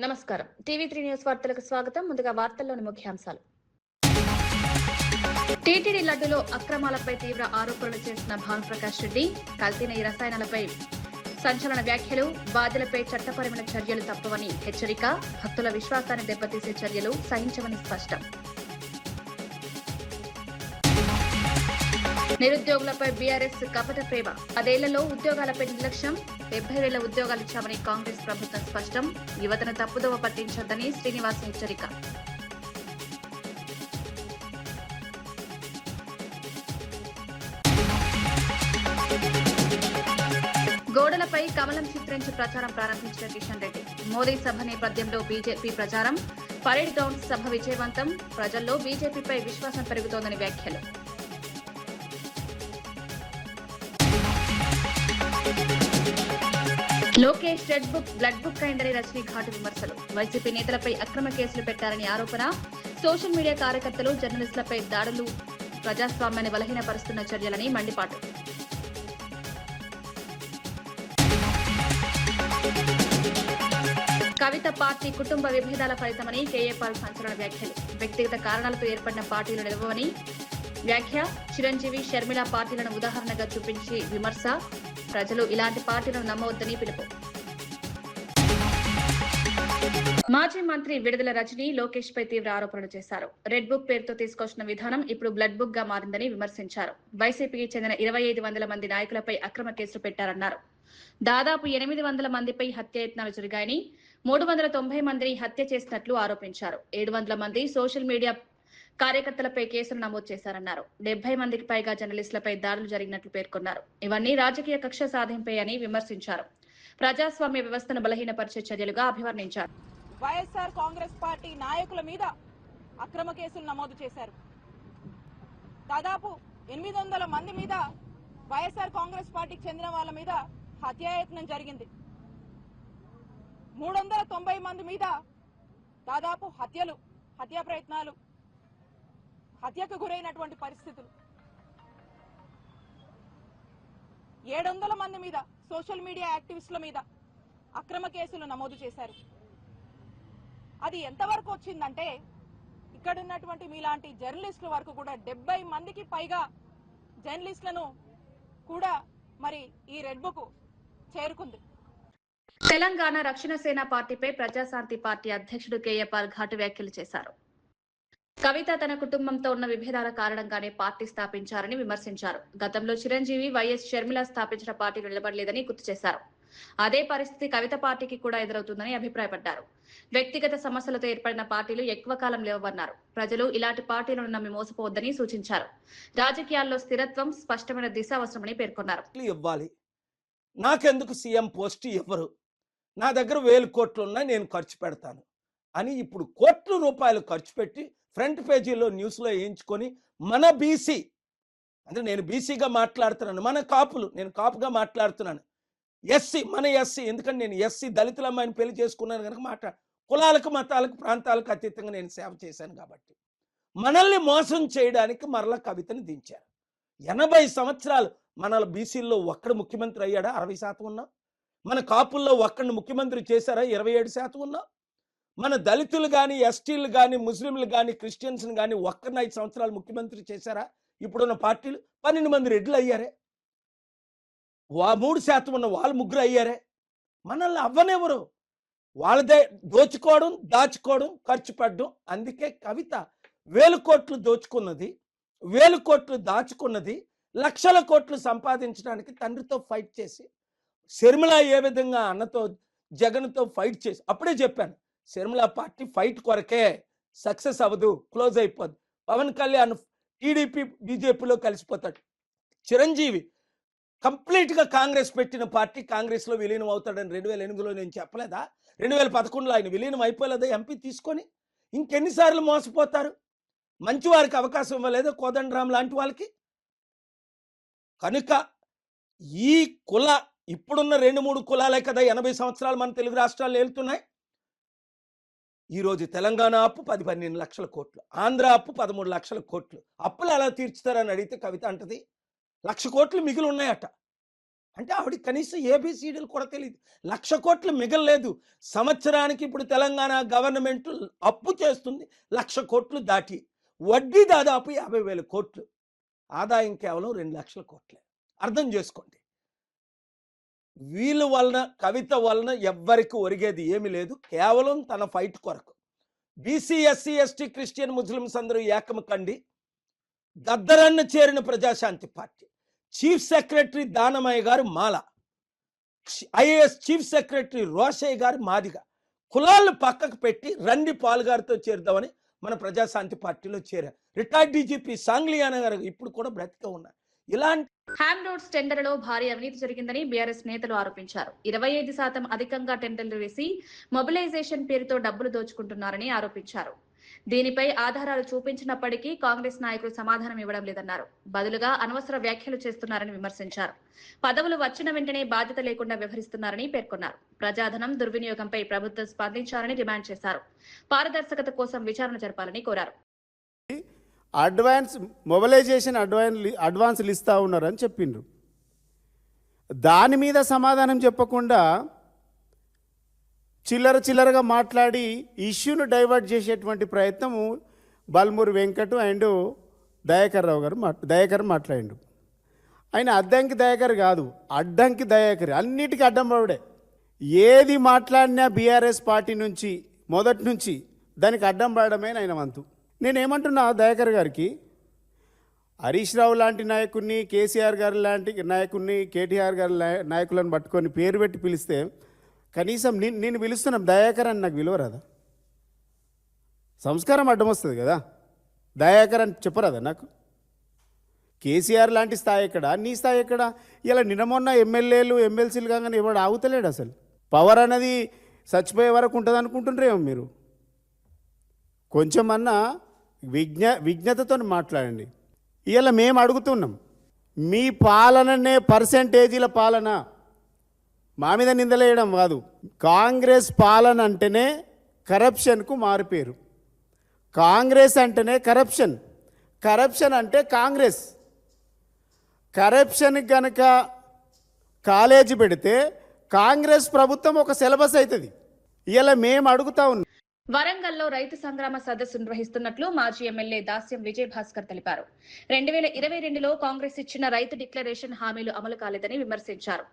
నమస్కారం. టీవీ3 న్యూస్ వార్తలకు స్వాగతం. ముందుగా వార్తల్లోని ముఖ్యాంశాలు. టీటీడీ లడ్డులో అక్రమాలపై తీవ్ర ఆరోపణలు చేసిన భానుప్రకాష్ రెడ్డి, కల్తీ నెయ్యి రసాయనాలపై సంచలన వ్యాఖ్యలు, బాధ్యులపై చట్టపరమైన చర్యలు తప్పవని హెచ్చరిక, భక్తుల విశ్వాసాన్ని దెబ్బతీసే చర్యలు సహించవని స్పష్టం. నిరుద్యోగులపై బీఆర్ఎస్ కపట ప్రేమ, 10 ఏళ్లలో ఉద్యోగాలపై నిర్లక్ష్యం, 70,000 ఉద్యోగాలిచ్చామని కాంగ్రెస్ ప్రభుత్వం స్పష్టం, యువతను తప్పుదోవ పట్టించొద్దని శ్రీనివాస్ హెచ్చరిక. గోడలపై కమలం చిత్రించి ప్రచారం ప్రారంభించిన కిషన్ రెడ్డి, మోదీ సభ నేపథ్యంలో బీజేపీ ప్రచారం, పరేడ్ గ్రౌండ్ సభ విజయవంతం, ప్రజల్లో బీజేపీపై విశ్వాసం పెరుగుతోందని వ్యాఖ్యలు. Lokesh red book blood book అయిందని రజనీ ఘాటు విమర్శలు, వైసీపీ నేతలపై అక్రమ కేసులు పెట్టారని ఆరోపణ, సోషల్ మీడియా కార్యకర్తలు జర్నలిస్టులపై దాడులు ప్రజాస్వామ్యాన్ని బలహీనపరుస్తున్న చర్యలని మండిపాటు. కవిత పార్టీ కుటుంబ విభేదాల ఫలితమని కేఏ పాల్ సంచలన వ్యాఖ్యలు, వ్యక్తిగత కారణాలతో ఏర్పడిన పార్టీలు నిలవని వ్యాఖ్య, చిరంజీవి షర్మిల పార్టీలను ఉదాహరణగా చూపించి విమర్శ, ప్రజలు ఇలాంటి పార్టీలను నమ్మవద్దని పిలుపు. మాజీ మంత్రి విడుదల రజనీ లోకేష్ పై తీవ్ర ఆరోపణలు చేశారు. రెడ్ బుక్ పేరుతో తీసుకొచ్చిన విధానం ఇప్పుడు బ్లడ్ బుక్ గా మారిందని విమర్శించారు. వైసీపీకి చెందిన 2500 మంది నాయకులపై అక్రమ కేసులు పెట్టారన్నారు. దాదాపు 800 మందిపై హత్యాయత్నాలు జరిగాయని, 390 మందిని హత్య చేసినట్లు ఆరోపించారు. 700 మంది సోషల్ మీడియా కార్యకర్తలపై కేసులు నమోదు చేశారన్నారు. 70 మందికి పైగా జర్నలిస్టులపై దాడులు జరిగినట్లు పేర్కొన్నారు. ఇవన్నీ రాజకీయ కక్ష సాధింపే అని విమర్శించారు. ప్రజాస్వామ్య వ్యవస్థను బలహీనపరిచే చర్యలుగా అభివర్ణించారు. వైఎస్ఆర్ కాంగ్రెస్ పార్టీ నాయకుల మీద అక్రమ కేసులు నమోదు చేశారు. దాదాపు 800 మంది మీద, వైఎస్ఆర్ కాంగ్రెస్ పార్టీకి చెందిన వాళ్ళ మీద హత్యాయత్నం జరిగింది. 390 మంది మీద దాదాపు హత్యా ప్రయత్నాలు, హత్యకు గురైనటువంటి పరిస్థితులు. 700 మంది మీద, సోషల్ మీడియా యాక్టివిస్టుల మీద అక్రమ కేసులు నమోదు చేశారు. అది ఎంతవరకు వచ్చిందంటే, ఇక్కడ ఉన్నటువంటి మీలాంటి జర్నలిస్టుల వరకు కూడా 70 మందికి పైగా జర్నలిస్టులను కూడా మరి ఈ రెడ్ బుక్ చేరుకుంది. తెలంగాణ రక్షణ సేన పార్టీపై ప్రజాశాంతి పార్టీ అధ్యక్షుడు కేఏ పాల్ ఘాటు వ్యాఖ్యలు చేశారు. కవిత తన కుటుంబంతో ఉన్న విభేదాల కారణంగానే పార్టీ స్థాపించారని విమర్శించారు. గతంలో చిరంజీవి, వైఎస్ షర్మిల స్థాపించిన పార్టీలు నిలబడలేదని గుర్తు చేశారు. అదే పరిస్థితి కవిత పార్టీకి కూడా ఎదురవుతుందని అభిప్రాయపడ్డారు. వ్యక్తిగత సమస్యలతో ఏర్పడిన పార్టీలు ఎక్కువ కాలం లేవన్నారు. ప్రజలు ఇలాంటి పార్టీలను నమ్మి మోసపోవద్దని సూచించారు. రాజకీయాల్లో స్థిరత్వం, స్పష్టమైన దిశ అవసరమని పేర్కొన్నారు. ఇవ్వాలి, నాకెందుకు సీఎం పోస్ట్ ఇవ్వరు, నా దగ్గర 1000 కోట్లు ఉన్నాయి, నేను ఖర్చు పెడతాను అని ఇప్పుడు కోట్ల రూపాయలు ఖర్చు పెట్టి ఫ్రంట్ పేజీలో న్యూస్లో వేయించుకొని మన బీసీ, అంటే నేను బీసీగా మాట్లాడుతున్నాను, మన కాపులు, నేను కాపుగా మాట్లాడుతున్నాను, ఎస్సీ మన ఎస్సీ, ఎందుకంటే నేను ఎస్సీ దళితుల అమ్మాయిని పెళ్లి చేసుకున్నాను కనుక కులాలకు, మతాలకు, ప్రాంతాలకు అతీతంగా నేను సేవ చేశాను కాబట్టి మనల్ని మోసం చేయడానికి మరలా కవితని దించారు. 80 సంవత్సరాలు మన బీసీల్లో ఒక్కడు ముఖ్యమంత్రి అయ్యాడా? 60% ఉన్నా. మన కాపుల్లో ఒక్కడిని ముఖ్యమంత్రి చేశారా? 27% ఉన్నా. మన దళితులు కానీ, ఎస్టీలు కానీ, ముస్లింలు కానీ, క్రిస్టియన్స్ని కానీ ఒక్కరిని 5 సంవత్సరాలు ముఖ్యమంత్రి చేశారా? ఇప్పుడున్న పార్టీలు 12 మంది రెడ్లు అయ్యారే, 3% ఉన్న వాళ్ళు 3 అయ్యారే. మనల్ని అవ్వనెవరు? వాళ్ళదే దోచుకోవడం, దాచుకోవడం, ఖర్చు పెట్టడం. అందుకే కవిత 1000 కోట్లు దోచుకున్నది, 1000 కోట్లు దాచుకున్నది, లక్షల కోట్లు సంపాదించడానికి తండ్రితో ఫైట్ చేసి, షర్మిల ఏ విధంగా అన్నతో జగన్తో ఫైట్ చేసి, అప్పుడే చెప్పాను షర్మిల పార్టీ ఫైట్ కొరకే, సక్సెస్ అవ్వదు, క్లోజ్ అయిపోద్ది. పవన్ కళ్యాణ్ టీడీపీ బీజేపీలో కలిసిపోతాడు. చిరంజీవి కంప్లీట్గా కాంగ్రెస్ పెట్టిన పార్టీ కాంగ్రెస్లో విలీనం అవుతాడని 2008లో నేను చెప్పలేదా? 2011లో ఆయన విలీనం అయిపోలేదా ఎంపీ తీసుకొని? ఇంకెన్నిసార్లు మోసపోతారు? మంచి వారికి అవకాశం ఇవ్వలేదా కోదండరాం లాంటి వాళ్ళకి? కనుక ఈ ఇప్పుడున్న 2-3 కులాలే కదా 80 సంవత్సరాలు మన తెలుగు రాష్ట్రాలు వెళ్తున్నాయి. ఈరోజు తెలంగాణ అప్పు 10-12 లక్షల కోట్లు, ఆంధ్ర అప్పు 13 లక్షల కోట్లు. అప్పులు ఎలా తీర్చుతారని అడిగితే కవిత అంటది 1,00,000 కోట్లు మిగిలి ఉన్నాయట. అంటే ఆవిడ కనీసం ఏబిసిడీలు కూడా తెలియదు. 1,00,000 కోట్లు మిగలలేదు. సంవత్సరానికి ఇప్పుడు తెలంగాణ గవర్నమెంట్ అప్పు చేస్తుంది 1,00,000 కోట్లు దాటి, వడ్డీ దాదాపు 50,000 కోట్లు, ఆదాయం కేవలం 2,00,000 కోట్లే. అర్థం చేసుకోండి. వీళ్ళ వలన, కవిత వలన ఎవ్వరికి ఒరిగేది ఏమీ లేదు. కేవలం తన ఫైట్ కొరకు BC, SC, ST, Christian, Muslims అందరూ ఏకం కండి గద్దరాన్ని చేరిన Prajashanti party chief secretary Danamayya garu Mala, IAS chief secretary Rosaiah garu Madiga, కులాలను పక్కకు పెట్టి రండి పాల్ గారితో చేరుదామని మన ప్రజాశాంతి పార్టీలో చేరారు. రిటైర్డ్ డీజీపీ సాంగ్లియానా గారు ఇప్పుడు కూడా బ్రతికే ఉన్నారు. ఇలాంటి హ్యామ్ రోడ్స్ టెండర్లలో భారీ అవినీతి జరిగిందని బీఆర్ఎస్ నేతలు ఆరోపించారు. 25% అధికంగా టెండర్లు వేసి మొబిలైజేషన్ పేరుతో డబ్బులు దోచుకుంటున్నారని ఆరోపించారు. దీనిపై ఆధారాలు చూపించినప్పటికీ కాంగ్రెస్ నాయకులు సమాధానం ఇవ్వడం లేదన్నారు. బదులుగా అనవసర వ్యాఖ్యలు చేస్తున్నారని విమర్శించారు. పదవులు వచ్చిన వెంటనే బాధ్యత లేకుండా వ్యవహరిస్తున్నారని పేర్కొన్నారు. ప్రజాధనం దుర్వినియోగంపై ప్రభుత్వం స్పందించాలని డిమాండ్ చేశారు. పారదర్శకత కోసం విచారణ జరపాలని కోరారు. మొబిలైజేషన్ అడ్వాన్స్లు ఇస్తూ ఉన్నారని చెప్పిండ్రు. దాని మీద సమాధానం చెప్పకుండా చిల్లరగా మాట్లాడి ఇష్యూను డైవర్ట్ చేసేటువంటి ప్రయత్నము బల్మూరి వెంకట్ అండ్ దయాకర్ మాట్లాడిండు. ఆయన అద్దంకి దయాకర్ కాదు, అడ్డంకి దయాకర్, అన్నిటికీ అడ్డం పడే. ఏది మాట్లాడినా బీఆర్ఎస్ పార్టీ నుంచి మొదటి నుంచి దానికి అడ్డం పడడమే ఆయన వంతు. నేనేమంటున్నా దయాకర్ గారికి, హరీష్ రావు లాంటి నాయకుడిని, కేసీఆర్ గారు లాంటి నాయకుడిని, కేటీఆర్ గారి నాయకులను పట్టుకొని పేరు పెట్టి పిలిస్తే కనీసం నేను పిలుస్తున్నాం దయాకర్ అని నాకు విలువరాదా? సంస్కారం అడ్డం వస్తుంది కదా. దయాకర్ అని చెప్పరాదా నాకు? కేసీఆర్ లాంటి స్థాయి ఎక్కడ, నీ స్థాయి ఎక్కడ? ఇలా నిన్న మొన్న ఎమ్మెల్యేలు ఎమ్మెల్సీలు కాగానే ఎవడు ఆగుతలేడు. అసలు పవర్ అనేది చచ్చిపోయే వరకు ఉంటుంది అనుకుంటుండ్రేమో మీరు. కొంచెమన్నా విజ్ఞతతో మాట్లాడండి. ఇలా మేము అడుగుతున్నాం, మీ పాలననే పర్సెంటేజీల పాలన, మా మీద నిందలేయడం కాదు. కాంగ్రెస్ పాలన అంటేనే కరప్షన్కు మారిపోయారు. కాంగ్రెస్ అంటేనే కరప్షన్, కరప్షన్ అంటే కాంగ్రెస్. కరప్షన్కి కనుక కాలేజీ పెడితే కాంగ్రెస్ ప్రభుత్వం ఒక సిలబస్ అవుతుంది. ఇలా మేము అడుగుతా ఉన్నాం. వరంగల్లో రైతు సంగ్రామ సదస్సు నిర్వహిస్తున్నట్లు మాజీ ఎమ్మెల్యే దాస్యం విజయ్ భాస్కర్ తెలిపారు. 2022లో కాంగ్రెస్ ఇచ్చిన రైతు డిక్లరేషన్ హామీలు అమలు కాలేదని విమర్శించారు.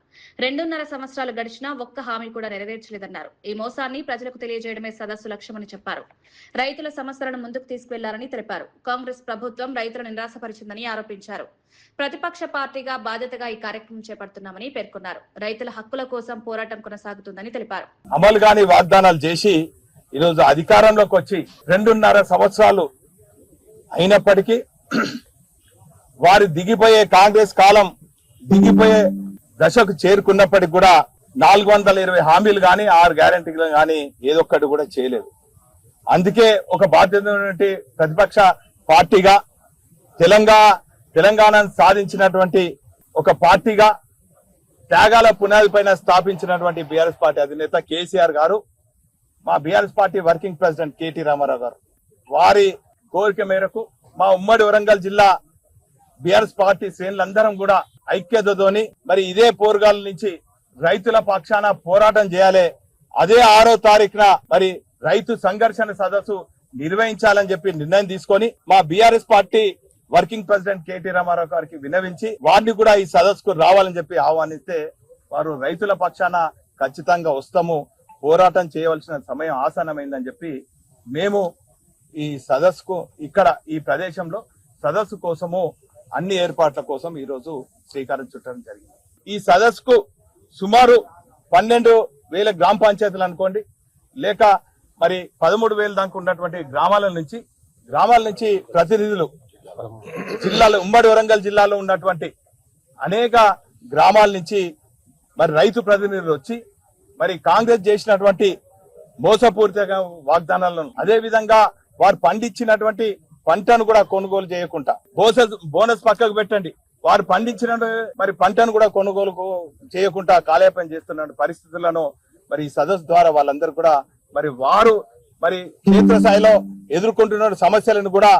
2.5 సంవత్సరాలు గడిచినా ఒక్క హామీ కూడా నెరవేర్చలేదన్నారు. ఈ మోసాన్ని ప్రజలకు తెలియజేయడమే సదస్సు లక్ష్యమని చెప్పారు. రైతుల సమస్యలను ముందుకు తీసుకువెళ్లారని తెలిపారు. కాంగ్రెస్ ప్రభుత్వం రైతులను నిరాశపరిచిందని ఆరోపించారు. ప్రతిపక్ష పార్టీగా బాధ్యతగా ఈ కార్యక్రమం చేపడుతున్నామని పేర్కొన్నారు. రైతుల హక్కుల కోసం పోరాటం కొనసాగుతుందని తెలిపారు. అమలు కాని వాగ్దానాలు చేసి ఈరోజు అధికారంలోకి వచ్చి 2.5 సంవత్సరాలు అయినప్పటికీ వారి దిగిపోయే కాంగ్రెస్ కాలం దిగిపోయే దశకు చేరుకున్నప్పటికీ కూడా 420 హామీలు గాని 6 గ్యారెంటీలు గాని ఏదొక్కటి కూడా చేయలేదు. అందుకే ఒక బాధ్యత ప్రతిపక్ష పార్టీగా తెలంగాణను సాధించినటువంటి ఒక పార్టీగా త్యాగాల పునాది పైన స్థాపించినటువంటి బీఆర్ఎస్ పార్టీ అధినేత కేసీఆర్ గారు, మా BRS party working president KT Rama Rao garu వారి కోరిక మేరకు మా ఉమ్మడి వరంగల్ జిల్లా బీఆర్ఎస్ పార్టీ శ్రేణులందరం కూడా ఐక్యతతోని మరి ఇదే పోరుగాల నుంచి రైతుల పక్షాన పోరాటం చేయాలి. అదే 6వ తారీఖున మరి రైతు సంఘర్షణ సదస్సు నిర్వహించాలని చెప్పి నిర్ణయం తీసుకొని మా BRS party working president KT Rama Rao గారికి విన్నవించి వారిని కూడా ఈ సదస్సుకు రావాలని చెప్పి ఆహ్వానిస్తే వారు రైతుల పక్షాన ఖచ్చితంగా వస్తాము, పోరాటం చేయవలసిన సమయం ఆసన్నమైందని చెప్పి మేము ఈ సదస్సుకు ఇక్కడ ఈ ప్రదేశంలో సదస్సు కోసము అన్ని ఏర్పాట్ల కోసం ఈ రోజు శ్రీకారం చుట్టడం జరిగింది. ఈ సదస్సుకు సుమారు 12,000 గ్రామ పంచాయతీలు అనుకోండి, లేక మరి 13,000 దాకా ఉన్నటువంటి గ్రామాల నుంచి ప్రతినిధులు జిల్లాలో ఉమ్మడి వరంగల్ జిల్లాలో ఉన్నటువంటి అనేక గ్రామాల నుంచి మరి రైతు ప్రతినిధులు వచ్చి మరి కాంగ్రెస్ చేసినటువంటి మోసపూరిత వాగ్దానాలను, అదే విధంగా వారు పండించినటువంటి పంటను కూడా కొనుగోలు చేయకుండా బోనస్ పక్కకు పెట్టండి, వారు పండించిన మరి పంటను కూడా కొనుగోలు చేయకుండా కాలయాపన చేస్తున్న పరిస్థితులను మరి ఈ సదస్సు ద్వారా వాళ్ళందరూ కూడా మరి వారు మరి క్షేత్రస్థాయిలో ఎదుర్కొంటున్న సమస్యలను కూడా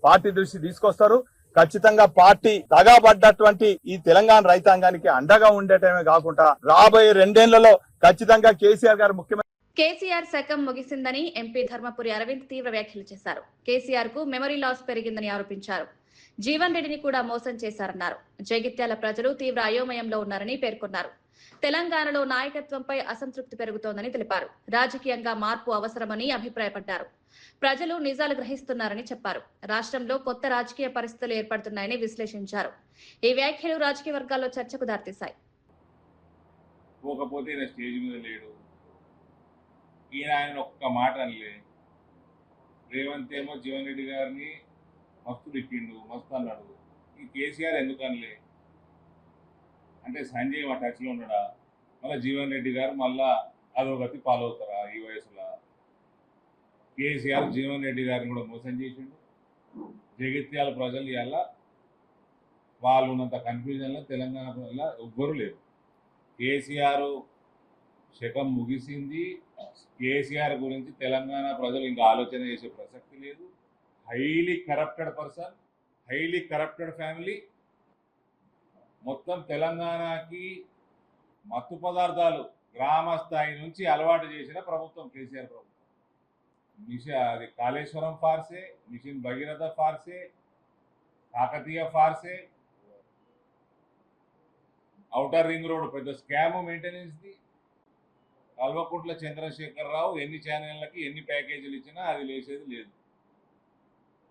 పార్టీ దృష్టి తీసుకొస్తారు. ఖచ్చితంగా పార్టీ దగాబడ్డటువంటి ఈ తెలంగాణ రైతాంగానికి అండగా ఉండటమే కాకుండా రాబోయే 2 ఏళ్లలో ఖచ్చితంగా కేసీఆర్ గారు ముఖ్యమంత్రి కేసీఆర్ శకం ముగిసిందని ఎంపీ ధర్మపురి అరవింద్ తీవ్ర వ్యాఖ్యలు చేశారు. కేసీఆర్ కు మెమరీ లాస్ పెరిగిందని ఆరోపించారు. జీవన్ రెడ్డిని కూడా మోసం చేశారన్నారు. జగిత్యాల ప్రజలు తీవ్ర అయోమయంలో ఉన్నారని పేర్కొన్నారు. తెలంగాణలో నాయకత్వంపై అసంతృప్తి పెరుగుతోందని తెలిపారు. రాజకీయంగా మార్పు అవసరమని అభిప్రాయపడ్డారు. ప్రజలు నిజాలు గ్రహిస్తున్నారని చెప్పారు. రాష్ట్రంలో కొత్త రాజకీయ పరిస్థితులు ఏర్పడుతున్నాయని విశ్లేషించారు. ఈ వ్యాఖ్యలు రాజకీయ వర్గాల్లో చర్చకు దారితీశాయి. పోకపోతే ఈయన స్టేజ్ మీద లేడు, ఆయన ఒక్క మాట అనలే. రేవంత్ ఏమో జీవన్ రెడ్డి గారిని మస్తు తిట్టిండు, మస్తు అన్నాడు. ఈ కేసీఆర్ ఎందుకు అనలే అంటే సంజయ్ మా టచ్లో ఉన్నాడా? మళ్ళీ జీవన్ రెడ్డి గారు మళ్ళా అధోగతి పాలవుతారా ఈ వయసులో? కేసీఆర్ జీవన్ రెడ్డి గారిని కూడా మోసం చేసిండు. జగిత్యాల ప్రజలు ఇవాళ వాళ్ళు ఉన్నంత కన్ఫ్యూజన్లో తెలంగాణ ప్రజల ఎవ్వరూ లేరు. కేసీఆర్ శకం ముగిసింది. కేసీఆర్ గురించి తెలంగాణ ప్రజలు ఇంకా ఆలోచన చేసే ప్రసక్తి లేదు. Highly corrupted person, highly corrupted family. మొత్తం తెలంగాణకి మత్తు పదార్థాలు గ్రామ స్థాయి నుంచి అలవాటు చేసిన ప్రభుత్వం కేసీఆర్ ప్రభుత్వం. అది కాళేశ్వరం ఫార్సే, మిషన్ భగీరథ ఫార్సే, కాకతీయ ఫార్సే, ఔటర్ రింగ్ రోడ్ పెద్ద స్కామ్ మెయింటెనెన్స్ది. కల్వకుంట్ల చంద్రశేఖరరావు ఎన్ని ఛానళ్ళకి ఎన్ని ప్యాకేజీలు ఇచ్చినా అది లేచేది లేదు.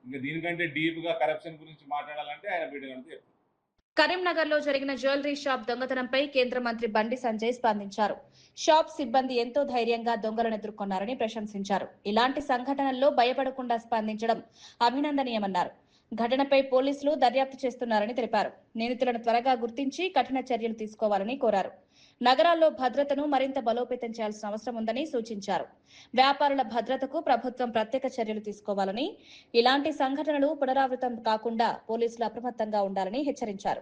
ఇంకా దీనికంటే డీప్గా కరప్షన్ గురించి మాట్లాడాలంటే ఆయన బిడ్డలంటే చెప్తారు. కరీంనగర్ లో జరిగిన జ్యువెలరీ షాప్ దొంగతనంపై కేంద్ర మంత్రి బండి సంజయ్ స్పందించారు. షాప్ సిబ్బంది ఎంతో ధైర్యంగా దొంగలను ఎదుర్కొన్నారని ప్రశంసించారు. ఇలాంటి సంఘటనల్లో భయపడకుండా స్పందించడం అభినందనీయమన్నారు. ఘటనపై పోలీసులు దర్యాప్తు చేస్తున్నారని తెలిపారు. నిందితులను త్వరగా గుర్తించి కఠిన చర్యలు తీసుకోవాలని కోరారు. నగరాల్లో భద్రతను మరింత బలోపేతం చేయాల్సిన అవసరం ఉందని సూచించారు. వ్యాపారుల భద్రతకు ప్రభుత్వం ప్రత్యేక చర్యలు తీసుకోవాలని, ఇలాంటి సంఘటనలు పునరావృతం కాకుండా పోలీసులు అప్రమత్తంగా ఉండాలని హెచ్చరించారు.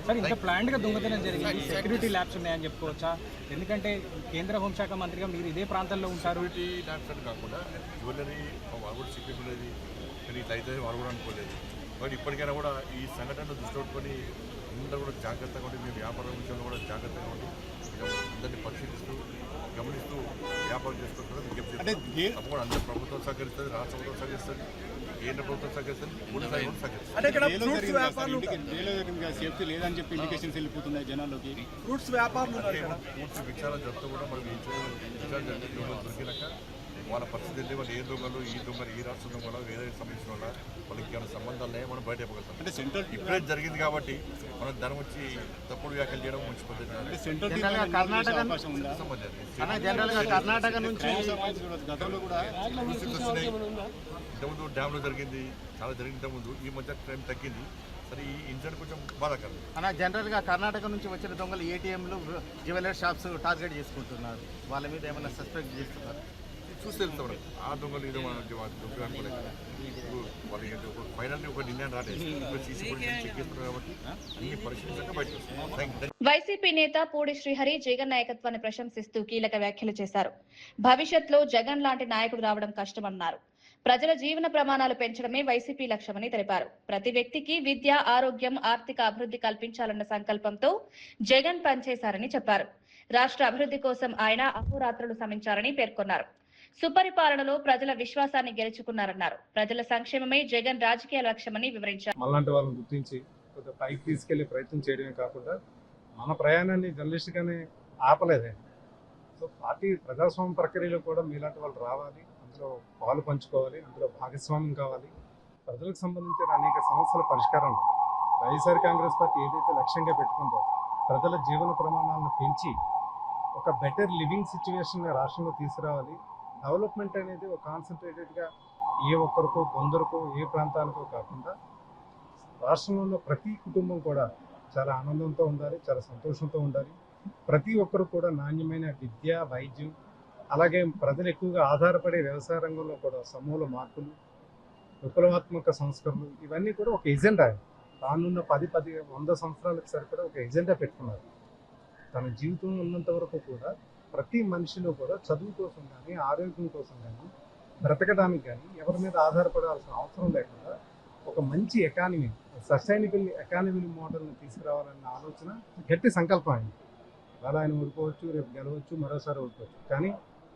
సార్, ఇంత ప్లాంట్ గా దొంగతనం జరిగింది, సెక్యూరిటీ ల్యాబ్స్ ఉన్నాయని చెప్పుకోవచ్చా? ఎందుకంటే కేంద్ర హోంశాఖ మంత్రిగా మీరు ఇదే ప్రాంతంలో ఉంటారు. సెక్యూరిటీ ల్యాబ్స్ అని కాకుండా జ్యువెలరీ వాళ్ళు కూడా సెక్యూరిటీ ఉండేది, కానీ ఇట్లా అయితే వాళ్ళు కూడా అనుకోలేదు. కానీ ఇప్పటికైనా కూడా ఈ సంఘటనను దృష్టి పెట్టుకొని అందరూ కూడా జాగ్రత్తగా ఉండి, మేము వ్యాపారం విషయంలో కూడా జాగ్రత్తగా ఉండి అందరినీ పరిశీలిస్తూ గమనిస్తూ వ్యాపారం చేసుకుంటున్నారు. తప్పకుండా అందరూ ప్రభుత్వం సహకరిస్తుంది, రాష్ట్ర ప్రభుత్వం సహకరిస్తుంది, కేంద్ర ప్రభుత్వం సహకరిస్తుంది, పోలీసు సేఫ్టీ లేదని చెప్పి ఇండికేషన్స్ వెళ్ళిపోతున్నాయి జనాల్లోకి. ఫ్రూట్స్ విచారణ జరుగుతూ కూడా మనం విచారణ దొరికినాక వాళ్ళ పరిస్థితి ఏంటి, వాళ్ళు ఏ దొంగలు, ఈ దొంగలు, ఈ రాష్ట్ర దొంగలు, వేరే సంబంధించిన వాళ్ళ వాళ్ళకి ఏమైనా సంబంధాలు ఉన్నాయో మనం బయట చెప్పగలుగుతాం. అంటే సెంట్రల్ ఇప్పుడే జరిగింది కాబట్టి మనం దాని వచ్చి తప్పుడు వ్యాఖ్యలు చేయడం మంచి పద్ధతి. కర్ణాటక నుంచి గతంలో కూడా ఇంతకుముందు డ్యామ్లో జరిగింది, చాలా జరిగింది ఇంతకుముందు. ఈ మధ్య క్రైమ్ తగ్గింది. సరే, ఈ ఇన్సిడెంట్ కొంచెం బాధాకరం. జనరల్గా కర్ణాటక నుంచి వచ్చిన దొంగలు ఏటీఎంలు, జ్యువెలరీ షాప్స్ టార్గెట్ చేసుకుంటున్నారు. వాళ్ళ మీద ఏమైనా సస్పెక్ట్ చేస్తున్నారు? చూసి తెలుస్తాం. ఆ దొంగలు ఇదో మనం దొంగలు అనుకోలేదు కదా. వాళ్ళకి ఫైనల్లీ ఒక నిర్ణయం రాలేదు. సీసీ చెక్ చేస్తున్నారు కాబట్టి అన్ని పరిశీలించాక బయటకు వస్తుంది. వైసీపీ నేత పూడి శ్రీహరి జగన్ నాయకత్వాన్ని ప్రశంసిస్తూ కీలక వ్యాఖ్యలు చేశారు. భవిష్యత్తులో జగన్ లాంటి నాయకుడు రావడం కష్టమన్నారు. ప్రజల జీవన ప్రమాణాలు పెంచడమే వైసీపీ లక్ష్యమని తెలిపారు. ప్రతి వ్యక్తికి విద్య, ఆరోగ్యం, ఆర్థిక అభివృద్ధి కల్పించాలన్న సంకల్పంతో జగన్ పనిచేశారని చెప్పారు. రాష్ట్ర అభివృద్ధి కోసం ఆయన అహోరాత్రులు శ్రమించారని పేర్కొన్నారు. సుపరిపాలనలో ప్రజల విశ్వాసాన్ని గెలుచుకున్నారన్నారు. ప్రజల సంక్షేమమే జగన్ రాజకీయ లక్ష్యమని వివరించారు. అలాంటి వాళ్ళని గుర్తించి కొంచెం పైకి తీసుకెళ్లే ప్రయత్నం చేయడమే కాకుండా మన ప్రయాణాన్ని జర్నలిస్ట్ గానే ఆపలేదే. సో పార్టీ ప్రజాస్వామ్య ప్రక్రియలో కూడా మీలాంటి వాళ్ళు రావాలి, అందులో పాలు పంచుకోవాలి, అందులో భాగస్వామ్యం కావాలి. ప్రజలకు సంబంధించిన అనేక సమస్యల పరిష్కారం వైఎస్ఆర్ కాంగ్రెస్ పార్టీ ఏదైతే లక్ష్యంగా పెట్టుకుందో ప్రజల జీవన ప్రమాణాలను పెంచి ఒక బెటర్ లివింగ్ సిచ్యువేషన్ రాష్ట్రంలో తీసుకురావాలి. డెవలప్మెంట్ అనేది ఒక కాన్సన్ట్రేటెడ్గా ఏ ఒక్కరికో కొందరికో ఏ ప్రాంతానికో కాకుండా రాష్ట్రంలో ప్రతి కుటుంబం కూడా చాలా ఆనందంతో ఉండాలి, చాలా సంతోషంతో ఉండాలి. ప్రతి ఒక్కరు కూడా నాణ్యమైన విద్య, వైద్యం, అలాగే ప్రజలు ఎక్కువగా ఆధారపడే వ్యవసాయ రంగంలో కూడా సమూల మార్పులు, విప్లవాత్మక సంస్కరణలు, ఇవన్నీ కూడా ఒక ఎజెండా. రానున్న 10-100 సంవత్సరాలకు సరిపడా ఒక ఎజెండా పెట్టుకున్నారు. తన జీవితం ఉన్నంత వరకు కూడా ప్రతి మనిషిలో కూడా చదువు కోసం కానీ, ఆరోగ్యం కోసం కానీ, బ్రతకడానికి కానీ ఎవరి మీద ఆధారపడాల్సిన అవసరం లేకుండా ఒక మంచి ఎకానమీ, సస్టైనబుల్ ఎకానమీ మోడల్ని తీసుకురావాలన్న ఆలోచన గట్టి సంకల్పం అయింది. ఇవాళ ఆయన ఓడిపోవచ్చు, రేపు గెలవచ్చు, మరోసారి ఓడిపోవచ్చు. కానీ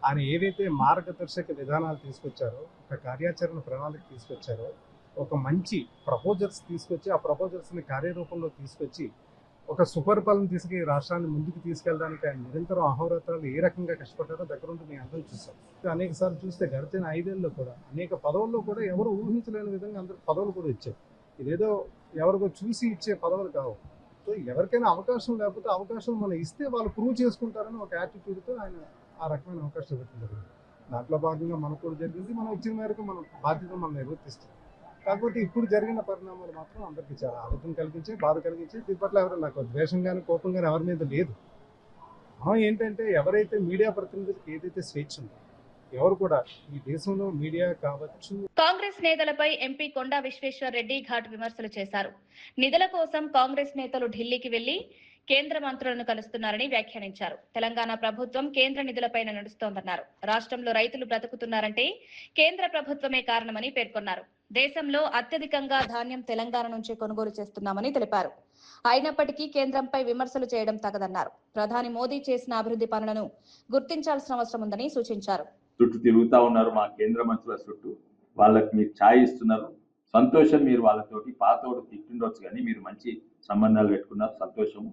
ఆయన ఏవైతే మార్గదర్శక విధానాలు తీసుకొచ్చారో, ఒక కార్యాచరణ ప్రణాళిక తీసుకొచ్చారో, ఒక మంచి ప్రపోజల్స్ తీసుకొచ్చి ఆ ప్రపోజల్స్ని కార్యరూపంలో తీసుకొచ్చి ఒక సుపరిపాలన తీసుకు రాష్ట్రాన్ని ముందుకు తీసుకెళ్ళడానికి ఆయన నిరంతరం అహోరాత్రాలు ఏ రకంగా కష్టపడ్డారో దగ్గరుండి మేము అందరూ చూసాం. అనేక సార్లు చూస్తే గడిచిన 5 ఏళ్ళలో కూడా అనేక పదవుల్లో కూడా ఎవరు ఊహించలేని విధంగా అందరూ పదవులు కూడా ఇచ్చారు. ఇదేదో ఎవరికో చూసి ఇచ్చే పదవులు కావు. సో ఎవరికైనా అవకాశం లేకపోతే అవకాశం మనం ఇస్తే వాళ్ళు ప్రూవ్ చేసుకుంటారని ఒక యాటిట్యూడ్తో ఆయన ఆ రకమైన అవకాశం ఇవ్వడం జరిగింది. దాంట్లో భాగంగా మనకు కూడా జరిగింది. మనం ఇచ్చిన మేరకు మనం బాధ్యత మనం నిర్వర్తిస్తాం. కాకపోతే ఇప్పుడు జరిగిన పరిణామాలు మాత్రం అందరికీ చాలా ఆలోచన కలిగించే, బాధ కలిగించే. దీని పట్ల ఎవరు నాకు ద్వేషం కానీ కోపం కానీ ఎవరి మీద లేదు. మనం ఏంటంటే ఎవరైతే మీడియా ప్రతినిధులకు ఏదైతే స్వేచ్ఛ ఉందో, ఎవరు కూడా ఈ దేశంలో మీడియా కావచ్చు. కాంగ్రెస్ నేతలపై ఎంపీ కొండా విశ్వేశ్వర్ రెడ్డి ఘాటు విమర్శలు చేశారు. నిధుల కోసం కాంగ్రెస్ నేతలు ఢిల్లీకి వెళ్లి కేంద్ర మంత్రులను కలుస్తున్నారని వ్యాఖ్యానించారు. తెలంగాణ ప్రభుత్వం కేంద్ర నిధులపైన నడుస్తోందన్నారు. రాష్ట్రంలో రైతులు బ్రతుకుతున్నారంటే కేంద్ర ప్రభుత్వమే కారణమని పేర్కొన్నారు. దేశంలో అత్యధికంగా ధాన్యం తెలంగాణ నుంచే కొనుగోలు చేస్తున్నామని తెలిపారు. అయినప్పటికీ కేంద్రంపై విమర్శలు చేయడం తగదన్నారు. ప్రధాని మోదీ చేసిన అభివృద్ధి పనులను గుర్తించాల్సిన అవసరం ఉందని సూచించారు. చుట్టూ తిరుగుతా ఉన్నారు మా కేంద్ర మంత్రుల చుట్టూ, వాళ్ళకి మీరు ఛాయ్ ఇస్తున్నారు, సంతోషం. మీరు వాళ్ళతోటి పాతోడు తిట్టిండొచ్చు కానీ మీరు మంచి సంబంధాలు పెట్టుకున్నారు, సంతోషము.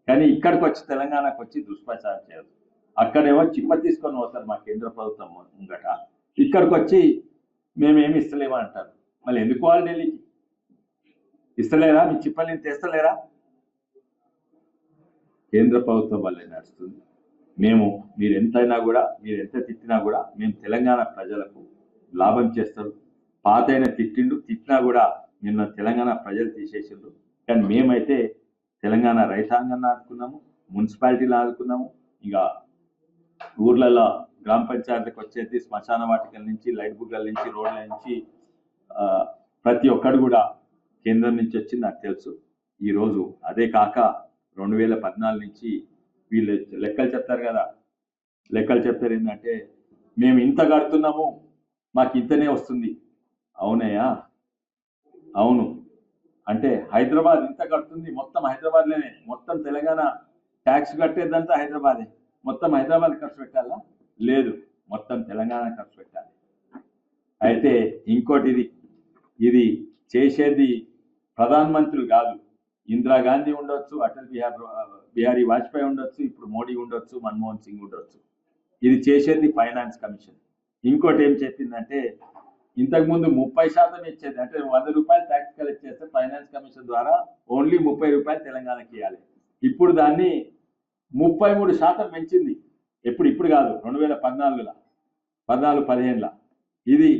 కానీ ఇక్కడికి వచ్చి తెలంగాణకు వచ్చి దుష్ప్రచారం చేయరు. అక్కడేమో చిప్ప తీసుకొని పోతారు మా కేంద్ర ప్రభుత్వం ముంగట, ఇక్కడికి వచ్చి మేమేమి ఇస్తలేమా అంటారు. మళ్ళీ ఎందుకు వాళ్ళు ఢిల్లీకి ఇస్తలేరా? మీ చిప్పని తెస్తలేరా? కేంద్ర ప్రభుత్వం వల్లే నడుస్తుంది. మీరు ఎంతైనా కూడా, మీరు ఎంత తిట్టినా కూడా మేము తెలంగాణ ప్రజలకు లాభం చేస్తారు. పాతైన తిట్టినా కూడా నిన్న తెలంగాణ ప్రజలు తీసేసిండ్రు. కానీ మేమైతే తెలంగాణ రైతాంగాన్ని ఆదుకున్నాము, మున్సిపాలిటీలు ఆదుకున్నాము. ఇక ఊర్లలో గ్రామ పంచాయతీలకు వచ్చేది శ్మశాన వాటికల నుంచి, లైట్ బుగ్గల నుంచి, రోడ్ల నుంచి ప్రతి ఒక్కడు కూడా కేంద్రం నుంచి వచ్చింది నాకు తెలుసు. ఈరోజు అదే కాక 2014 నుంచి వీళ్ళు లెక్కలు చెప్తారు కదా, లెక్కలు చెప్తారు ఏంటంటే మేము ఇంత కడుతున్నాము, మాకు ఇంతనే వస్తుంది. అవునయ్యా, అవును. అంటే హైదరాబాద్ ఇంత కడుతుంది, మొత్తం హైదరాబాద్లోనే, మొత్తం తెలంగాణ ట్యాక్స్ కట్టేదంతా హైదరాబాదే, మొత్తం హైదరాబాద్ ఖర్చు పెట్టాలా? లేదు, మొత్తం తెలంగాణ ఖర్చు పెట్టాలి. అయితే ఇంకోటి, ఇది చేసేది ప్రధానమంత్రులు కాదు. ఇందిరాగాంధీ ఉండొచ్చు, అటల్ బిహారీ వాజ్పేయి ఉండొచ్చు, ఇప్పుడు మోడీ ఉండొచ్చు, మన్మోహన్ సింగ్ ఉండొచ్చు. ఇది చేసేది ఫైనాన్స్ కమిషన్. ఇంకోటి ఏం చెప్పిందంటే ఇంతకుముందు 30% ఇచ్చేది, అంటే 100 రూపాయలు ట్యాక్స్ కలెక్ట్ చేస్తే ఫైనాన్స్ కమిషన్ ద్వారా ఓన్లీ 30 రూపాయలు తెలంగాణకి ఇవ్వాలి. ఇప్పుడు దాన్ని 33% పెంచింది. ఇప్పుడు కాదు, 2014లో 14-15లో ఇది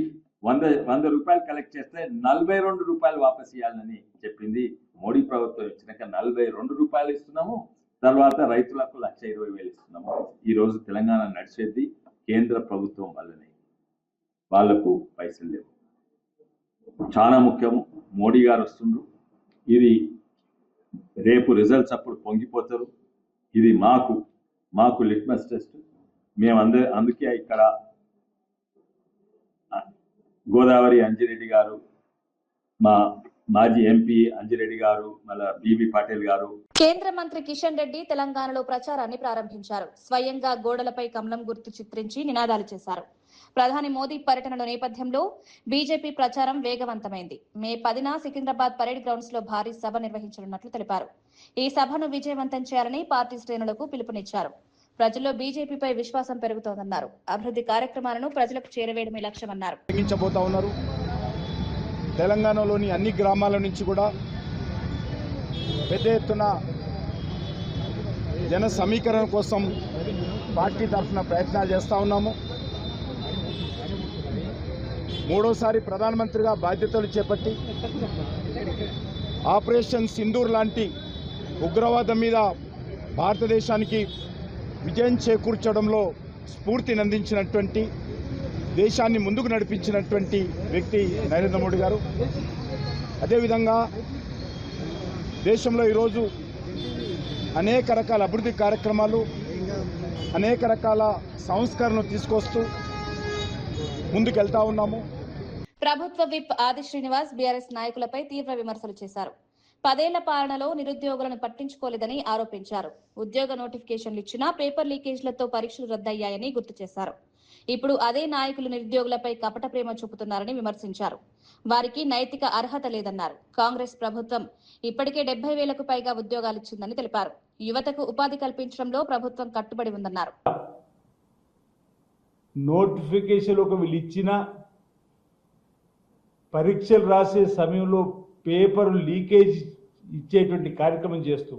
100 రూపాయలు కలెక్ట్ చేస్తే 42 రూపాయలు వాపస్ ఇవ్వాలని చెప్పింది. మోడీ ప్రభుత్వం ఇచ్చినాక 42 రూపాయలు ఇస్తున్నాము. తర్వాత రైతులకు 1,20,000 ఇస్తున్నాము. ఈరోజు తెలంగాణ నడిచేది కేంద్ర ప్రభుత్వం వల్లనే, వాళ్లకు పైసలు లేవు. చాలా ముఖ్యము, మోడీ గారు వస్తుండ్రు. ఇది రేపు రిజల్ట్స్ అప్పుడు పొంగిపోతారు. ఇది మాకు లిట్మస్ టెస్ట్. అందుకే ఇక్కడ గోదావరి అంజిరెడ్డి గారు, మా మాజీ ఎంపీ అంజిరెడ్డి గారు, మళ్ళా బీబీ పాటిల్ గారు. కేంద్ర మంత్రి కిషన్ రెడ్డి తెలంగాణలో ప్రచారాన్ని ప్రారంభించారు. స్వయంగా గోడలపై కమలం గుర్తు చిత్రించి నినాదాలు చేశారు. ప్రధాని మోదీ పర్యటనలో నేపథ్యంలో బీజేపీ ప్రచారం వేగవంతమైంది. మే 10న సికింద్రాబాద్ పరేడ్ గ్రౌండ్స్ లో భారీ సభ నిర్వహించనున్నట్లు తెలిపారు. ఈ సభను విజయవంతం చేయాలని పార్టీ శ్రేణులకు పిలుపునిచ్చారు. ప్రజల్లో బీజేపీపై విశ్వాసం పెరుగుతోందన్నారు. అభివృద్ధి కార్యక్రమాలను ప్రజలకు చేరవేయడమే లక్ష్యమన్నారు. తెలంగాణలోని అన్ని గ్రామాల నుంచి కూడా పెద్ద ఎత్తున జన సమీకరణ కోసం పార్టీ తరఫున ప్రయత్నాలు చేస్తూ ఉన్నాము. మూడోసారి ప్రధానమంత్రిగా బాధ్యతలు చేపట్టి ఆపరేషన్ సింధూర్ లాంటి ఉగ్రవాదం మీద భారతదేశానికి విజయం చేకూర్చడంలో స్ఫూర్తినందించినటువంటి, దేశాన్ని ముందుకు నడిపించినటువంటి వ్యక్తి నరేంద్ర మోడీ గారు. అదేవిధంగా దేశంలో ఈరోజు అనేక రకాల అభివృద్ధి కార్యక్రమాలు అనేక రకాల సంస్కరణలు తీసుకొస్తూ ముందుకెళ్తా ఉన్నాము. ప్రభుత్వ విప్ ఆది శ్రీనివాస్ బీఆర్ఎస్ నాయకులపై తీవ్ర విమర్శలు చేశారు. 10 ఏళ్ల పాలనలో నిరుద్యోగులను పట్టించుకోలేదని ఆరోపించారు. ఉద్యోగ నోటిఫికేషన్లు ఇచ్చినా పేపర్ లీకేజ్లతో పరీక్షలు రద్దయ్యాయని గుర్తు చేశారు. ఇప్పుడు అదే నాయకులు నిరుద్యోగులపై కపట ప్రేమ చూపుతున్నారని విమర్శించారు. వారికి నైతిక అర్హత లేదన్నారు. కాంగ్రెస్ ప్రభుత్వం ఇప్పటికే 70,000కు పైగా ఉద్యోగాలిచ్చిందని తెలిపారు. యువతకు ఉపాధి కల్పించడంలో ప్రభుత్వం కట్టుబడి ఉందన్నారు. నోటిఫికేషన్ ఒక వీళ్ళు ఇచ్చిన పరీక్షలు రాసే సమయంలో పేపర్ లీకేజ్ ఇచ్చేటువంటి కార్యక్రమం చేస్తూ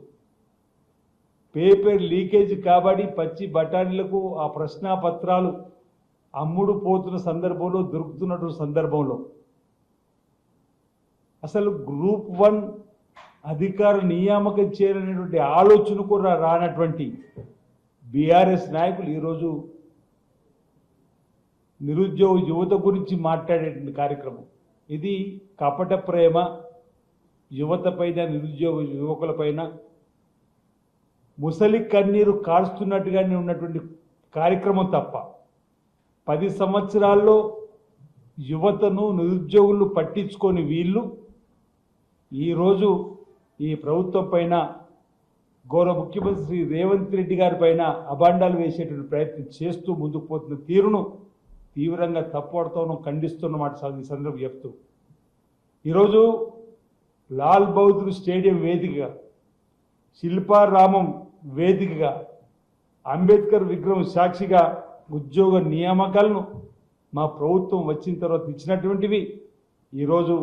పేపర్ లీకేజ్ కాబట్టి పచ్చి బఠానీలకు ఆ ప్రశ్నాపత్రాలు అమ్ముడు పోతున్న సందర్భంలో దొరుకుతున్నటువంటి సందర్భంలో అసలు గ్రూప్ 1 అధికార నియామకం చేయాలనేటువంటి ఆలోచన కూడా రానటువంటి బీఆర్ఎస్ నాయకులు ఈరోజు నిరుద్యోగ యువత గురించి మాట్లాడేటువంటి కార్యక్రమం. ఇది కపట ప్రేమ యువత పైన, నిరుద్యోగ యువకుల పైన ముసలి కన్నీరు కారుస్తున్నట్టుగానే ఉన్నటువంటి కార్యక్రమం తప్ప 10 సంవత్సరాల్లో యువతను, నిరుద్యోగులను పట్టించుకొని వీళ్ళు ఈరోజు ఈ ప్రభుత్వం పైన, గౌరవ ముఖ్యమంత్రి శ్రీ రేవంత్ రెడ్డి గారి పైన అబాండాలు వేసేటువంటి ప్రయత్నం చేస్తూ ముందుకు పోతున్న తీరును తీవ్రంగా తప్పుపడుతూ ఖండిస్తున్నమాట ఈ సందర్భం చెప్తూ ఈరోజు లాల్ బహదూర్ స్టేడియం వేదికగా, శిల్పారామం వేదికగా, అంబేద్కర్ విగ్రహం సాక్షిగా ఉద్యోగ నియామకాలను మా ప్రభుత్వం వచ్చిన తర్వాత ఇచ్చినటువంటివి ఈరోజు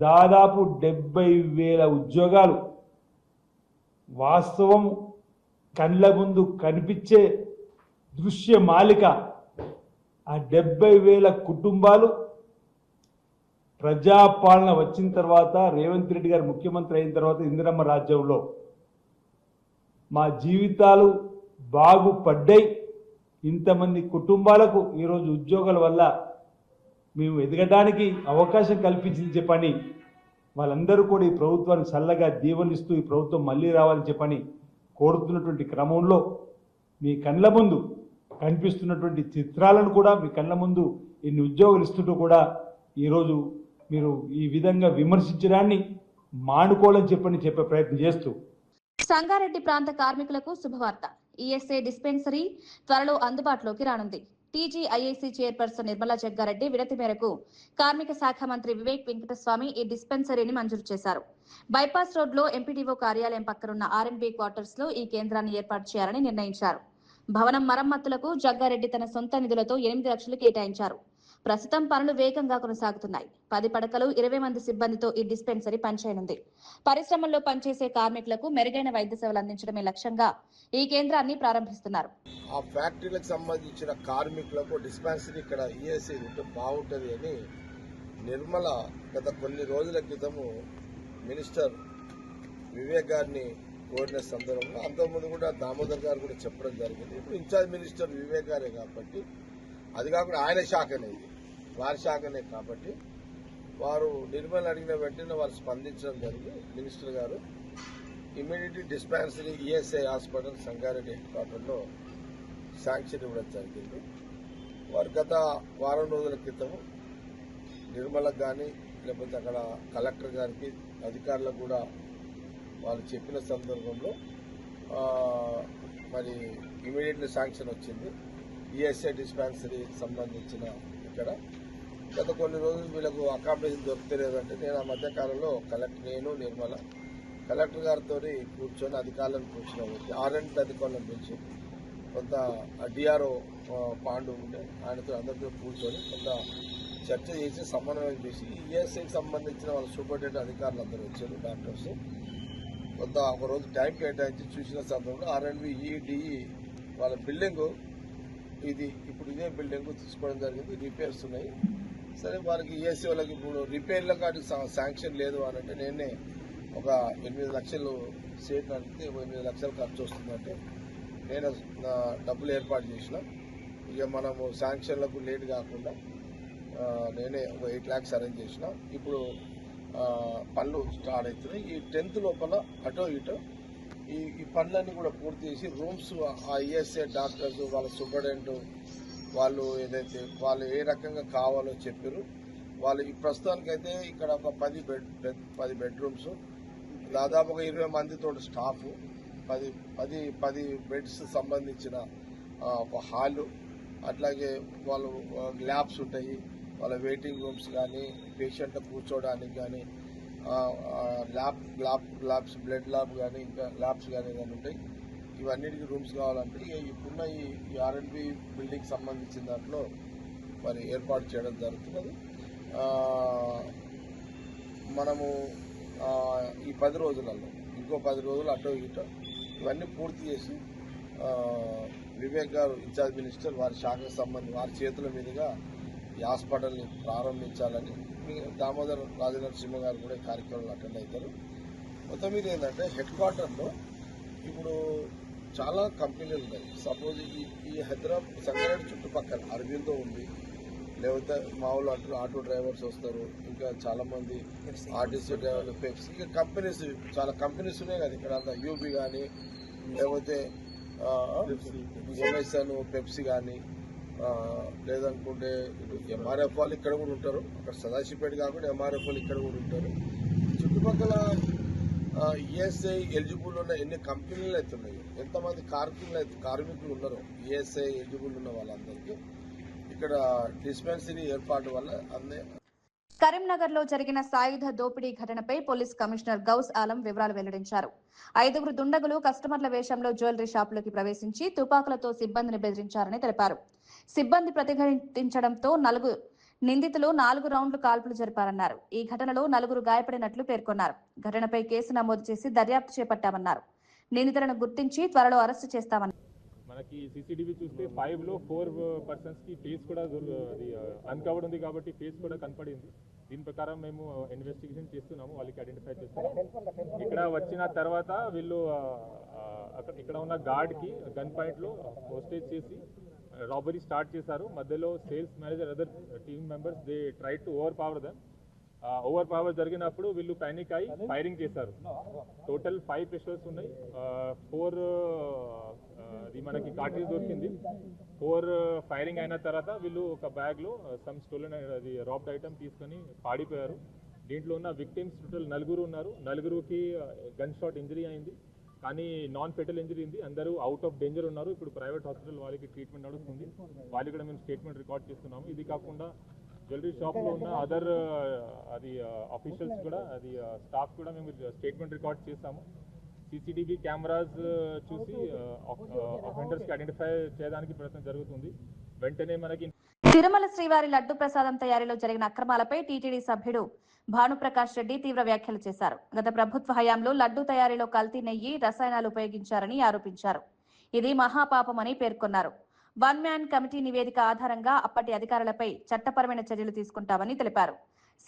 దాదాపు 70,000 ఉద్యోగాలు వాస్తవం కళ్ళ ముందు కనిపించే దృశ్య మాలిక. ఆ 70,000 కుటుంబాలు ప్రజాపాలన వచ్చిన తర్వాత, రేవంత్ రెడ్డి గారు ముఖ్యమంత్రి అయిన తర్వాత ఇందిరమ్మ రాజ్యంలో మా జీవితాలు బాగుపడ్డాయి. ఇంతమంది కుటుంబాలకు ఈరోజు ఉద్యోగాల వల్ల మేము ఎదగడానికి అవకాశం కల్పించింది చెప్పని వాళ్ళందరూ కూడా ఈ ప్రభుత్వాన్ని చల్లగా దీవెనిస్తూ ఈ ప్రభుత్వం మళ్ళీ రావాలని చెప్పని కోరుతున్నటువంటి క్రమంలో మీ కళ్ళ ముందు కనిపిస్తున్నటువంటి చిత్రాలను కూడా, మీ కళ్ళ ముందు ఇన్ని ఉద్యోగాలు ఇస్తుంటూ కూడా ఈరోజు మీరు ఈ విధంగా విమర్శించడాన్ని మానుకోవాలని చెప్పే ప్రయత్నం చేస్తూ సంగారెడ్డి ప్రాంత కార్మికులకు శుభవార్త. ఈఎస్ఐ డిస్పెన్సరీ త్వరలో అందుబాటులోకి రానుంది. టీజీఐఐసీ చైర్పర్సన్ నిర్మలా జగ్గారెడ్డి వినతి మేరకు కార్మిక శాఖ మంత్రి వివేక్ వెంకటస్వామి ఈ డిస్పెన్సరీని మంజూరు చేశారు. బైపాస్ రోడ్లో ఎంపీడీఓ కార్యాలయం పక్కనున్న ఆర్ఎండ్బీ క్వార్టర్స్ లో ఈ కేంద్రాన్ని ఏర్పాటు చేయాలని నిర్ణయించారు. భవనం మరమ్మతులకు జగ్గారెడ్డి తన సొంత నిధులతో 8 లక్షలు కేటాయించారు. ప్రస్తుతం పనులు వేగంగా కొనసాగుతున్నాయి. 10 పడకలు, 20 మంది సిబ్బందితో ఈ డిస్పెన్సరీ పనిచేయనుంది. పరిశ్రమల్లో పనిచేసే కార్మికులకు మెరుగైన వైద్య సేవలు అందించడమే లక్ష్యంగా ఈ కేంద్రాన్ని ప్రారంభిస్తున్నారు. ఆ ఫ్యాక్టరీలకు సంబంధించిన కార్మికులకు డిస్పెన్సరీ ఇక్కడ ఈఎస్ఐ ఉంటే బాగుంటుంది అని నిర్మల గత కొన్ని రోజుల క్రితము మినిస్టర్ వివేక్ గారిని కోరిన సందర్భంలో, అంతకుముందు కూడా దామోదర్ గారు కూడా చెప్పడం జరిగింది. ఇప్పుడు ఇన్ఛార్జ్ మినిస్టర్ వివేక్ గారే కాబట్టి, అది కాకుండా ఆయన శాఖనే, వారి శాఖనే కాబట్టి వారు నిర్మల్ అడిగిన వెంటనే వారు స్పందించడం జరిగింది. మినిస్టర్ గారు immediately dispensary ESI hospital Sangareddy head క్వార్టర్లో శాంక్షన్ ఇవ్వడం జరిగింది. వారు గత వారం రోజుల క్రితం నిర్మలకు కానీ, లేకపోతే అక్కడ కలెక్టర్ గారికి, అధికారులకు కూడా వాళ్ళు చెప్పిన సందర్భంలో మరి ఇమీడియట్లీ శాంక్షన్ వచ్చింది. ఈఎస్ఐ డిస్పెన్సరీ సంబంధించిన ఇక్కడ గత కొన్ని రోజులు వీళ్ళకు అకామిడేషన్ దొరుకుతలేదంటే నేను ఆ మధ్యకాలంలో నేను నిర్మల కలెక్టర్ గారితో కూర్చొని అధికారులను కూర్చున్నాము. ఆర్ఎండ్ అధికారులను పిలిచి కొంత డిఆర్ఓ పాండు ఉండే ఆయనతో అందరితో కూర్చొని కొంత చర్చ చేసి సమన్వయం చేసి ఈఎస్ఐకి సంబంధించిన వాళ్ళ సూపరింటెండెంట్ అధికారులు అందరూ వచ్చారు, డాక్టర్స్. కొంత ఒక రోజు టైం కేటాయించి చూసిన సందర్భంలో ఆర్ఎండ్బి ఈడిఈ వాళ్ళ బిల్డింగ్ ఇది ఇప్పుడు ఇదే బిల్డింగ్ తీసుకోవడం జరిగింది. రిపేర్స్ ఉన్నాయి. సరే వారికి ఈఎస్ఐ వాళ్ళకి ఇప్పుడు రిపేర్లకు వాటికి శాంక్షన్ లేదు అని అంటే నేనే ఒక 8 లక్షలు సేట్ అడిగితే 8 లక్షలు ఖర్చు వస్తుందంటే నేను డబ్బులు ఏర్పాటు చేసిన. ఇక మనము శాంక్షన్లకు లేట్ కాకుండా నేనే ఒక 8 lakhs అరేంజ్ చేసిన. ఇప్పుడు పనులు స్టార్ట్ అవుతున్నాయి. ఈ 10th లోపల అటో ఇటో ఈ పనులన్నీ కూడా పూర్తి చేసి రూమ్స్ ఆ ఈఎస్ఐ డాక్టర్స్ వాళ్ళ సూపరింటెండెంట్ వాళ్ళు ఏదైతే వాళ్ళు ఏ రకంగా కావాలో చెప్పారు. వాళ్ళు ఈ ప్రస్తుతానికైతే ఇక్కడ ఒక 10 బెడ్రూమ్స్, దాదాపు ఒక 20 మందితో స్టాఫ్, 10 బెడ్స్ సంబంధించిన ఒక హాలు, అట్లాగే వాళ్ళు ల్యాబ్స్ ఉంటాయి, వాళ్ళ వెయిటింగ్ రూమ్స్ కానీ, పేషెంట్ కూర్చోడానికి కానీ, ల్యాబ్స్ బ్లడ్ ల్యాబ్ కానీ, ఇంకా ల్యాబ్స్ కానీ ఉంటాయి. ఇవన్నిటికీ రూమ్స్ కావాలంటే ఇప్పుడున్న ఈ R&B బిల్డింగ్ సంబంధించిన దాంట్లో మరి ఏర్పాటు చేయడం జరుగుతున్నది. మనము ఈ 10 రోజులలో ఇంకో 10 రోజులు అటో ఇటో ఇవన్నీ పూర్తి చేసి వివేక్ గారు ఇన్ఛార్జ్ మినిస్టర్ వారి శాఖకు సంబంధించి వారి చేతుల మీదుగా ఈ హాస్పిటల్ని ప్రారంభించాలని దామోదర్ రాజనరసింహ గారు కూడా ఈ కార్యక్రమంలో అటెండ్ అవుతారు. మొత్తం మీద ఏంటంటే హెడ్ క్వార్టర్లో ఇప్పుడు చాలా కంపెనీలు ఉన్నాయి. సపోజ్ ఈ హైదరాబాద్ సంగారెడ్డి చుట్టుపక్కల అరవిందో ఉంది, లేకపోతే మామూలు ఆటో డ్రైవర్స్ వస్తారు, ఇంకా చాలా మంది ఆర్టీసీ డ్రైవర్లు, పెప్సీ, ఇంకా కంపెనీస్ చాలా కంపెనీస్ ఉన్నాయి కదా ఇక్కడ అంతా, యూబీ కానీ, లేకపోతే ఎంఎస్ఎన్, పెప్సీ కానీ, లేదనుకుంటే ఎంఆర్ఎఫ్ వాళ్ళు ఇక్కడ కూడా ఉంటారు. అక్కడ సదాశివపేట కాకుండా ఎంఆర్ఎఫ్ వాళ్ళు ఇక్కడ కూడా ఉంటారు. చుట్టుపక్కల ఈఎస్ఐ ఎలిజిబుల్ ఉన్న ఎన్ని కంపెనీలు అయితే ఉన్నాయో, ఎంతమంది కార్మికులు ఉన్నారో ఈఎస్ఐ ఎలిజిబుల్ ఉన్న వాళ్ళందరికీ ఇక్కడ డిస్పెన్సరీ ఏర్పాటు వల్ల అందే. కరీంనగర్ లో జరిగిన సాయుధ దోపిడీ ఘటనపై పోలీస్ కమిషనర్ గౌస్ ఆలం వివరాలు వెల్లడించారు. 5 దుండగులు కస్టమర్ల వేషంలో జ్యువెలరీ షాపులోకి ప్రవేశించి తుపాకులతో సిబ్బందిని బెదిరించారని తెలిపారు. సిబ్బంది ప్రతిఘటించడంతో నిందితులు 4 రౌండ్లు కాల్పులు జరిపారన్నారు. ఈ ఘటనలో 4 గాయపడినట్లు పేర్కొన్నారు. ఘటనపై కేసు నమోదు చేసి దర్యాప్తు చేపట్టామన్నారు. నిందితులను గుర్తించి త్వరలో అరెస్టు చేస్తామన్నారు. మనకి సీసీటీవీ చూస్తే 5లో 4 పర్సన్స్ కి ఫేస్ కూడా అన్కవర్డ్ ఉంది కాబట్టి ఫేస్ కూడా కనపడింది. దీని ప్రకారం మేము ఇన్వెస్టిగేషన్ చేస్తున్నాము, వాళ్ళకి ఐడెంటిఫై చేస్తున్నాము. ఇక్కడ వచ్చిన తర్వాత వీళ్ళు ఇక్కడ ఉన్న గార్డ్ కి గన్ పాయింట్ లో హోస్టేజ్ చేసి రాబరీ స్టార్ట్ చేశారు. మధ్యలో sales manager other team members they try to over power జరిగినప్పుడు వీళ్ళు పానిక్ అయి ఫైరింగ్ చేశారు. టోటల్ 5 పిస్టల్స్ ఉన్నాయి, 4 మనకి కార్టిజ్ దొరికింది. 4 ఫైరింగ్ అయిన తర్వాత వీళ్ళు ఒక బ్యాగ్ లో సమ్ స్టోలెన్ రాబ్డ్ ఐటమ్ తీసుకొని పాడిపోయారు. దీంట్లో ఉన్న విక్టిమ్స్ టోటల్ 4 ఉన్నారు. 4కి గన్ షాట్ ఇంజరీ అయింది, కానీ నాన్ ఫెటల్ ఇంజరీ ఉంది. అందరూ అవుట్ ఆఫ్ డేంజర్ ఉన్నారు. ఇప్పుడు ప్రైవేట్ హాస్పిటల్ వాళ్ళకి ట్రీట్మెంట్ నడుస్తుంది. వాళ్ళు కూడా మేము స్టేట్మెంట్ రికార్డ్ చేస్తున్నాము. ఇది కాకుండా జ్యువెలరీ షాప్లో ఉన్న అదర్ ఆఫీషియల్స్ కూడా స్టాఫ్ కూడా మేము స్టేట్మెంట్ రికార్డ్ చేస్తాము. సీసీటీవీ కెమెరాస్ చూసి అఫెండర్స్కి ఐడెంటిఫై చేయడానికి ప్రయత్నం జరుగుతుంది. వెంటనే మనకి తిరుమల శ్రీవారి లడ్డు ప్రసాదం తయారీలో జరిగిన అక్రమాలపై టీటీడీ సభ్యుడు భానుప్రకాష్ రెడ్డి తీవ్ర వ్యాఖ్యలు చేశారు. గత ప్రభుత్వ హయాంలో లడ్డు తయారీలో కల్తీ నెయ్యి, రసాయనాలు ఉపయోగించారని ఆరోపించారు. ఇది మహాపాపమని పేర్కొన్నారు. 1 మ్యాన్ కమిటీ నివేదిక ఆధారంగా అప్పటి అధికారులపై చట్టపరమైన చర్యలు తీసుకుంటామని తెలిపారు.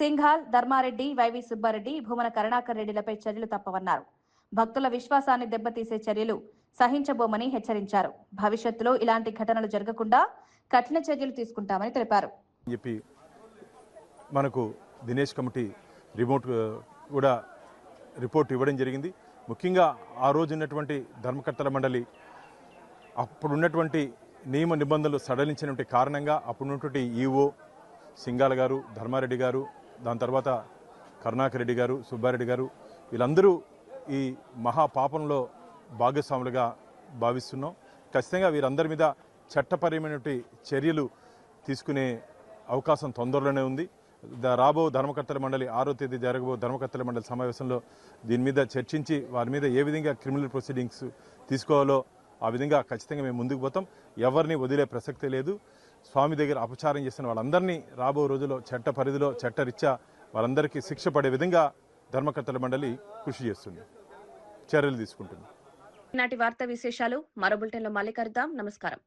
సింఘాల్, ధర్మారెడ్డి, వైవి సుబ్బారెడ్డి, భూమన కరుణాకర్ రెడ్డిలపై చర్యలు తప్పవన్నారు. భక్తుల విశ్వాసాన్ని దెబ్బతీసే చర్యలు సహించబోమని హెచ్చరించారు. భవిష్యత్తులో ఇలాంటి ఘటనలు జరగకుండా కఠిన చర్యలు తీసుకుంటామని తెలిపారు. మనకు దినేష్ కమిటీ కూడా రిపోర్ట్ ఇవ్వడం జరిగింది. ముఖ్యంగా ఆ రోజు ఉన్నటువంటి ధర్మకర్తల మండలి అప్పుడున్నటువంటి నియమ నిబంధనలు సడలించినటువంటి కారణంగా అప్పుడున్నటువంటి ఈఓ సింగాల గారు, ధర్మారెడ్డి గారు, దాని తర్వాత కరుణాకర్ రెడ్డి గారు, సుబ్బారెడ్డి గారు, వీళ్ళందరూ ఈ మహాపాపంలో భాగస్వాములుగా భావిస్తున్నాం. ఖచ్చితంగా వీరందరి మీద చట్టపరమైనటువంటి చర్యలు తీసుకునే అవకాశం తొందరలోనే ఉంది. రాబో ధర్మకర్తల మండలి 6వ తేదీ జరగబో ధర్మకర్తల మండలి సమావేశంలో దీని మీద చర్చించి వారి మీద ఏ విధంగా క్రిమినల్ ప్రొసీడింగ్స్ తీసుకోవాలో ఆ విధంగా ఖచ్చితంగా మేము ముందుకు పోతాం. ఎవరిని వదిలే ప్రసక్తే లేదు. స్వామి దగ్గర అపచారం చేసిన వాళ్ళందరినీ రాబో రోజుల్లో చట్ట పరిధిలో చట్టరీత్యా వాళ్ళందరికీ శిక్ష పడే విధంగా ధర్మకర్తల మండలి కృషి చేస్తుంది, చర్యలు తీసుకుంటుంది. నాటి వార్తా విశేషాలు మరో బులెటిన్లో మళ్ళీ కలుద్దాం. నమస్కారం.